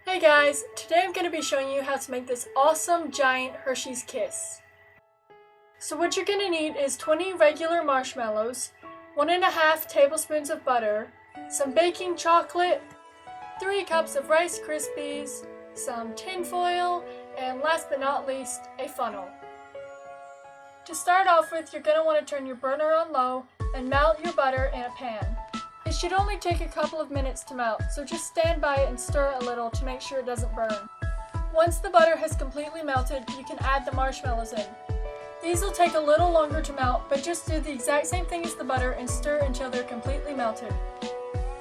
Hey guys, today I'm going to be showing you how to make this awesome giant Hershey's Kiss. So what you're going to need is 20 regular marshmallows, 1.5 tablespoons of butter, some baking chocolate, 3 cups of Rice Krispies, some tin foil, and last but not least, a funnel. To start off with, you're going to want to turn your burner on low and melt your butter in a pan. It should only take a couple of minutes to melt, so just stand by it and stir a little to make sure it doesn't burn. Once the butter has completely melted, you can add the marshmallows in. These will take a little longer to melt, but just do the exact same thing as the butter and stir until they're completely melted.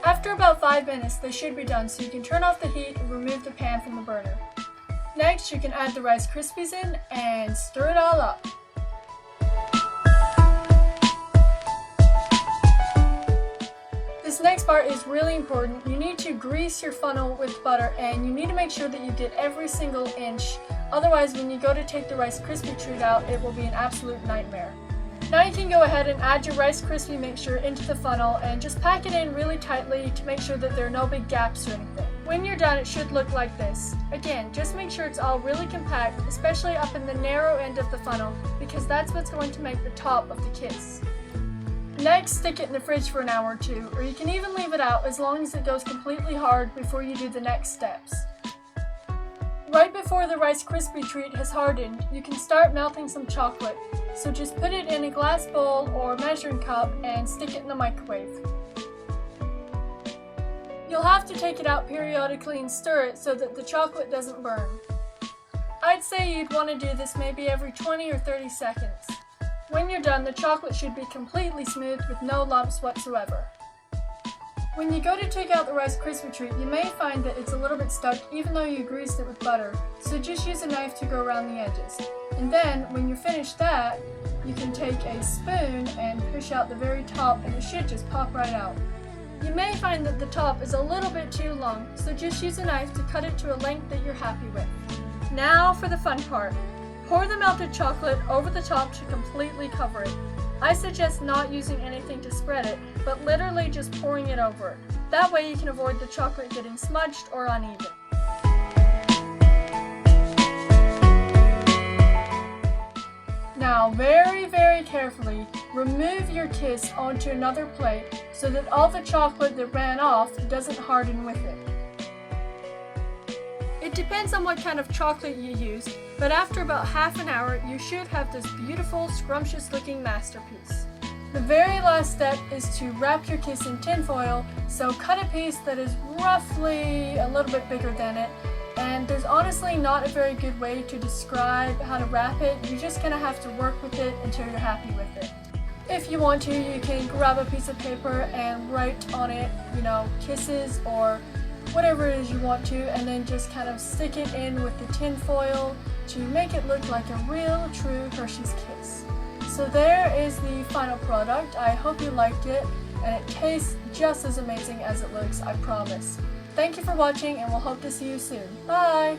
After about 5 minutes, they should be done, so you can turn off the heat and remove the pan from the burner. Next, you can add the Rice Krispies in and stir it all up. This next part is really important. You need to grease your funnel with butter and you need to make sure that you get every single inch. Otherwise, when you go to take the Rice Krispie treat out, it will be an absolute nightmare. Now you can go ahead and add your Rice Krispie mixture into the funnel and just pack it in really tightly to make sure that there are no big gaps or anything. When you're done, it should look like this. Again, just make sure it's all really compact, especially up in the narrow end of the funnel, because that's what's going to make the top of the kiss. Next, stick it in the fridge for an hour or two, or you can even leave it out as long as it goes completely hard before you do the next steps. Right before the Rice Krispie treat has hardened, you can start melting some chocolate, so just put it in a glass bowl or measuring cup and stick it in the microwave. You'll have to take it out periodically and stir it so that the chocolate doesn't burn. I'd say you'd want to do this maybe every 20 or 30 seconds. When you're done, the chocolate should be completely smooth with no lumps whatsoever. When you go to take out the Rice Krispie treat, you may find that it's a little bit stuck even though you greased it with butter, so just use a knife to go around the edges. And then, when you're finished that, you can take a spoon and push out the very top and it should just pop right out. You may find that the top is a little bit too long, so just use a knife to cut it to a length that you're happy with. Now for the fun part. Pour the melted chocolate over the top to completely cover it. I suggest not using anything to spread it, but literally just pouring it over it. That way you can avoid the chocolate getting smudged or uneven. Now very carefully, remove your kiss onto another plate so that all the chocolate that ran off doesn't harden with it. It depends on what kind of chocolate you use, but after about half an hour, you should have this beautiful, scrumptious looking masterpiece. The very last step is to wrap your kiss in tin foil, so cut a piece that is roughly a little bit bigger than it, and there's honestly not a very good way to describe how to wrap it. You're just gonna have to work with it until you're happy with it. If you want to, you can grab a piece of paper and write on it, kisses or whatever it is you want to, and then just kind of stick it in with the tin foil to make it look like a real, true Hershey's Kiss. So there is the final product. I hope you liked it, and it tastes just as amazing as it looks, I promise. Thank you for watching, and we'll hope to see you soon. Bye!